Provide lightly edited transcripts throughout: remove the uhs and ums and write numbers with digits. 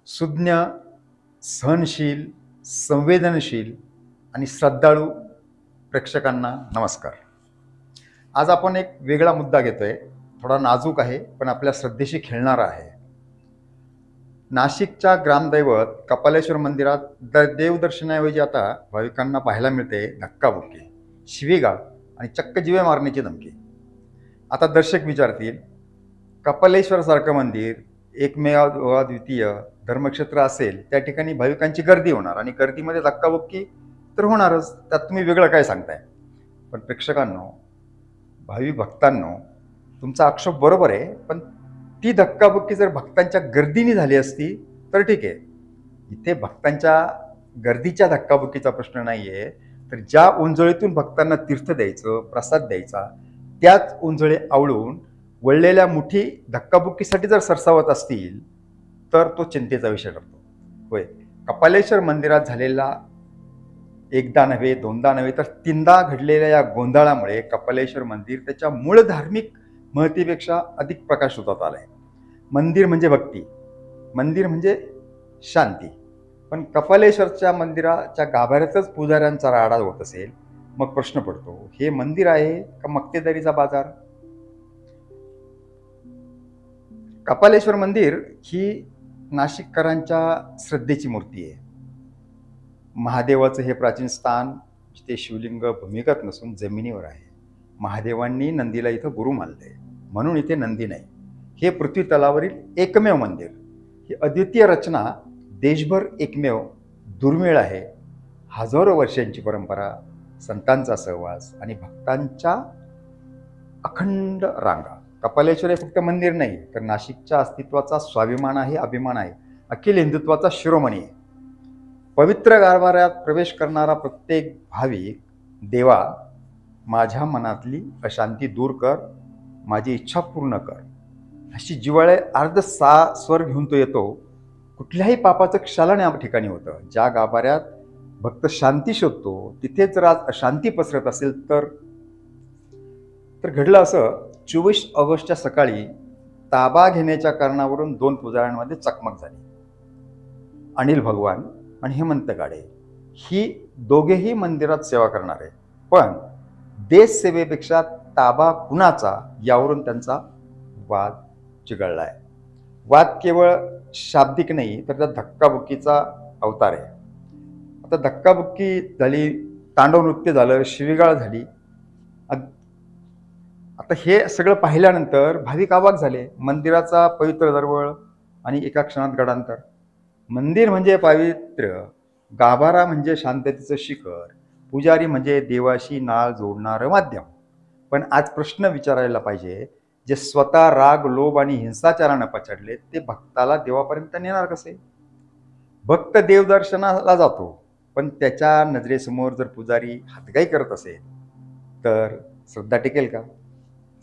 सुज्ञ, सहनशील, संवेदनशील आणि श्रद्धाळू प्रेक्षकांना नमस्कार. आज आपण एक वेगळा मुद्दा घेतोय. थोडा नाजूक आहे, पण आपल्या श्रद्धेशी खेळणारा आहे. नाशिकच्या ग्रामदैवत कपालेश्वर मंदिरात देवदर्शनाऐवजी आता भाविकांना पाहायला मिळते धक्काबुक्की, शिवीगाळ आणि चक्क जीवे मारण्याची धमकी. आता दर्शक विचारतील, कपालेश्वरसारखं मंदिर एकमेव द्वितीय धर्मक्षेत्र असेल, त्या ठिकाणी भाविकांची गर्दी होणार आणि गर्दीमध्ये धक्काबुक्की तर होणारच. त्यात तुम्ही वेगळं काय सांगताय? पण प्रेक्षकांनो, भाविक भक्तांनो, तुमचा आक्षेप बरोबर आहे, पण ती धक्काबुक्की जर भक्तांच्या गर्दीने झाली असती तर ठीक आहे. इथे भक्तांच्या गर्दीच्या धक्काबुक्कीचा प्रश्न नाही आहे, तर ज्या उंजळीतून भक्तांना तीर्थ द्यायचं, प्रसाद द्यायचा, त्याच उंजळे आवळून वळलेल्या मुठी धक्काबुक्कीसाठी जर सरसावत असतील तर तो चिंतेचा विषय ठरतो. होय, कपालेश्वर मंदिरात झालेला एकदा नव्हे, दोनदा नव्हे, तर तीनदा घडलेल्या या गोंधळामुळे कपालेश्वर मंदिर त्याच्या मूळ धार्मिक महत्तेपेक्षा अधिक प्रकाशित आलंय. मंदिर म्हणजे भक्ती, मंदिर म्हणजे शांती. पण कपालेश्वरच्या मंदिराच्या गाभाऱ्यातच पुजाऱ्यांचा राडा होत असेल, मग प्रश्न पडतो, हे मंदिर आहे का मक्तेदारीचा बाजार? कपालेश्वर मंदिर ही नाशिककरांच्या श्रद्धेची मूर्ती आहे. महादेवाचं हे प्राचीन स्थान जिथे शिवलिंग भूमिगत नसून जमिनीवर आहे. महादेवांनी नंदीला इथं गुरु मानलंय, म्हणून इथे नंदी नाही. हे पृथ्वी तलावरील एकमेव मंदिर, ही अद्वितीय रचना देशभर एकमेव दुर्मिळ आहे. हजारो वर्षांची परंपरा, संतांचा सहवास आणि भक्तांच्या अखंड रांगा. कपालेश्वर हे फक्त मंदिर नाही, तर नाशिकच्या अस्तित्वाचा स्वाभिमान आहे, अभिमान आहे, अखिल हिंदुत्वाचा शिरोमणी आहे. पवित्र गाभाऱ्यात प्रवेश करणारा प्रत्येक भाविक, देवा माझ्या मनातली अशांती दूर कर, माझी इच्छा पूर्ण कर, अशी जिव्हाळे अर्ध स्वर घेऊन तो येतो. कुठल्याही पापाचं क्षालन या ठिकाणी होतं. ज्या गाभाऱ्यात भक्त शांती शोधतो, तिथेच जर आज अशांती पसरत असेल तर घडलं असं. 24 ऑगस्टच्या सकाळी ताबा घेण्याच्या कारणावरून 2 पुजाऱ्यांमध्ये चकमक झाली. अनिल भगवान आणि हेमंत गाडे ही दोघेही मंदिरात सेवा करणारे, पण देश सेवेपेक्षा ताबा कुणाचा यावरून त्यांचा वाद चिघळलाय. वाद केवळ शाब्दिक नाही, तर त्या धक्काबुक्कीचा अवतार आहे. आता धक्काबुक्की झाली, तांडव नृत्य झालं, शिवीगाळ झाली. आता हे सगळं पाहिल्यानंतर भाविक अवाक झाले. मंदिराचा पवित्र दरवळ आणि एका क्षणात गडांतर. मंदिर म्हणजे पावित्र्य, गाभारा म्हणजे शांततेचं शिखर, पुजारी म्हणजे देवाशी नाळ जोडणारं माध्यम. पण आज प्रश्न विचारायला पाहिजे, जे स्वतः राग, लोभ आणि हिंसाचारानं पछाडले, ते भक्ताला देवापर्यंत नेणार कसे? भक्त देवदर्शनाला जातो, पण त्याच्या नजरेसमोर जर पुजारी हातगाई करत असेल तर श्रद्धा टिकेल का?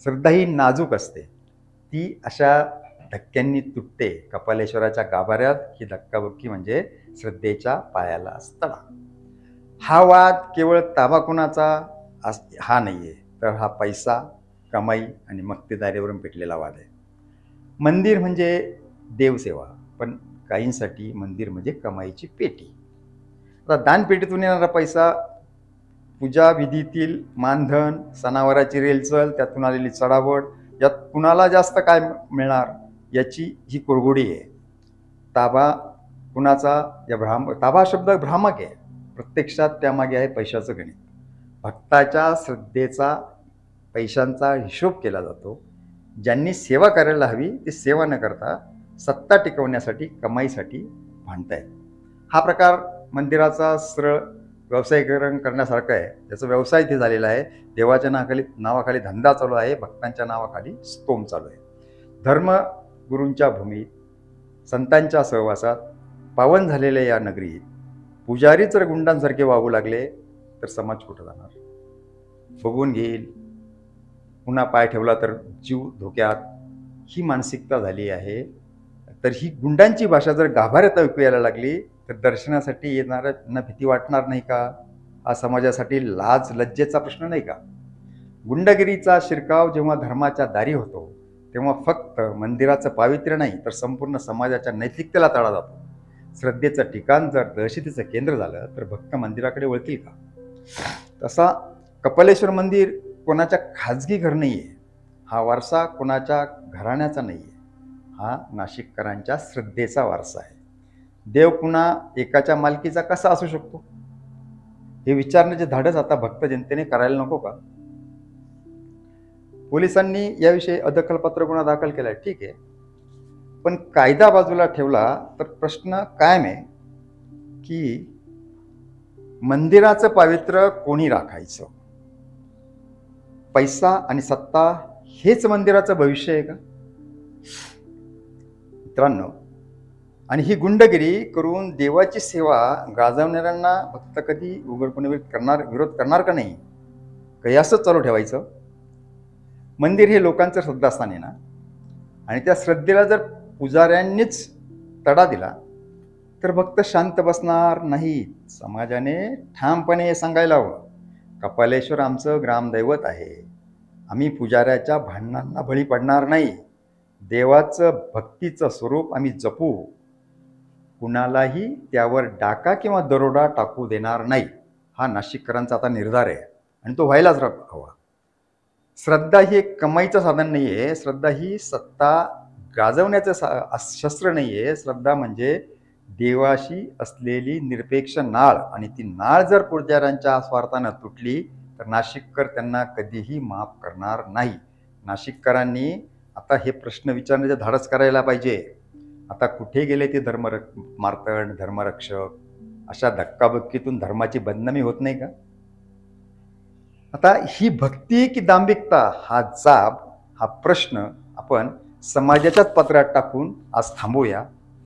श्रद्धा ही नाजूक असते, ती अशा धक्क्यांनी तुटते. कपालेश्वराच्या गाभाऱ्यात ही धक्काबुक्की म्हणजे श्रद्धेच्या पायाला तडा. हा वाद केवळ ताबा कुणाचा हा नाहीये, तर हा पैसा, कमाई आणि मक्तेदारीवरून पेटलेला वाद आहे. मंदिर म्हणजे देवसेवा, पण काहींसाठी मंदिर म्हणजे कमाईची पेटी. आता दानपेटीतून येणारा पैसा, पूजा विधीतील मानधन, सणावाराची रेलचल, त्यातून आलेली चढावड, यात कुणाला जास्त काय मिळणार याची ही कुरघोडी आहे. ताबा कुणाचा, या ताबा शब्द भ्रामक आहे. प्रत्यक्षात त्यामागे आहे पैशाचं गणित. भक्ताच्या श्रद्धेचा, पैशांचा हिशोब केला जातो. ज्यांनी सेवा करायला हवी ती सेवा न करता सत्ता टिकवण्यासाठी, कमाईसाठी भांडतायत. हा प्रकार मंदिराचा सरळ व्यवसायीकरण करण्यासारखं आहे. त्याचा व्यवसाय इथे झालेला आहे. देवाच्या नावाखाली धंदा चालू आहे, भक्तांच्या नावाखाली स्तोम चालू आहे. धर्मगुरूंच्या भूमीत, संतांच्या सहवासात पावन झालेल्या या नगरीत पुजारी जर गुंडांसारखे वागू लागले तर समाज कुठं जाणार? बघून घेईल, पुन्हा पाय ठेवला तर जीव धोक्यात, ही मानसिकता झाली आहे. तर ही गुंडांची भाषा जर गाभाऱ्यात ऐकू यायला लागली तर दर्शनासाठी येणाऱ्यांना भीती वाटणार नाही का? हा समाजासाठी लाज लज्जेचा प्रश्न नाही का? गुंडगिरीचा शिरकाव जेव्हा धर्माच्या दारी होतो, तेव्हा फक्त मंदिराचं पावित्र्य नाही, तर संपूर्ण समाजाच्या नैतिकतेला तडा जातो. श्रद्धेचं ठिकाण जर दहशतीचं केंद्र झालं तर भक्त मंदिराकडे वळतील का? तसा कपालेश्वर मंदिर कोणाच्या खाजगी घर नाही आहे, हा वारसा कोणाच्या घराण्याचा नाही आहे, हा नाशिककरांच्या श्रद्धेचा वारसा आहे. देव पुन्हा एकाच्या मालकीचा कसा असू शकतो हे विचारण्याचे धाडस आता भक्त जनतेने करायला नको का? पोलिसांनी याविषयी अदखलपात्र गुन्हा दाखल केलाय, ठीक आहे, पण कायदा बाजूला ठेवला तर प्रश्न कायम आहे की मंदिराचं पावित्र्य कोणी राखायचं? पैसा आणि सत्ता हेच मंदिराचं भविष्य आहे का मित्रांनो? आणि ही गुंडगिरी करून देवाची सेवा गाजवणाऱ्यांना भक्त कधी उघडपणे विरोध करणार का नाही? काही असंच चालू ठेवायचं? मंदिर हे लोकांचं श्रद्धास्थान आहे ना, आणि त्या श्रद्धेला जर पुजाऱ्यांनीच तडा दिला तर भक्त शांत बसणार नाहीत. समाजाने ठामपणे हे सांगायला हवं, कपालेश्वर आमचं ग्रामदैवत आहे, आम्ही पुजाऱ्याच्या भांडणांना बळी पडणार नाही, देवाचं भक्तीचं स्वरूप आम्ही जपू, कुणालाही त्यावर डाका किंवा दरोडा टाकू देणार नाही. हा नाशिककरांचा आता निर्धार आहे आणि तो व्हायलाच हवा. श्रद्धा ही एक कमाईचं साधन नाही आहे, श्रद्धा ही सत्ता गाजवण्याचं शस्त्र नाही आहे. श्रद्धा म्हणजे देवाशी असलेली निरपेक्ष नाळ, आणि ती नाळ जर पुजाऱ्यांच्या स्वार्थानं तुटली तर नाशिककर त्यांना कधीही माफ करणार नाही. नाशिककरांनी आता हे प्रश्न विचारण्याचे धाडस करायला पाहिजे. आता कुठे गेले ते मार्तंड, धर्मरक्षक? अशा धक्काबुक्कीतून धर्माची बदनामी होत नाही का? आता ही भक्ती की दांभिकता, हा प्रश्न आपण समाजाच्याच पत्रात टाकून आज थांबूया.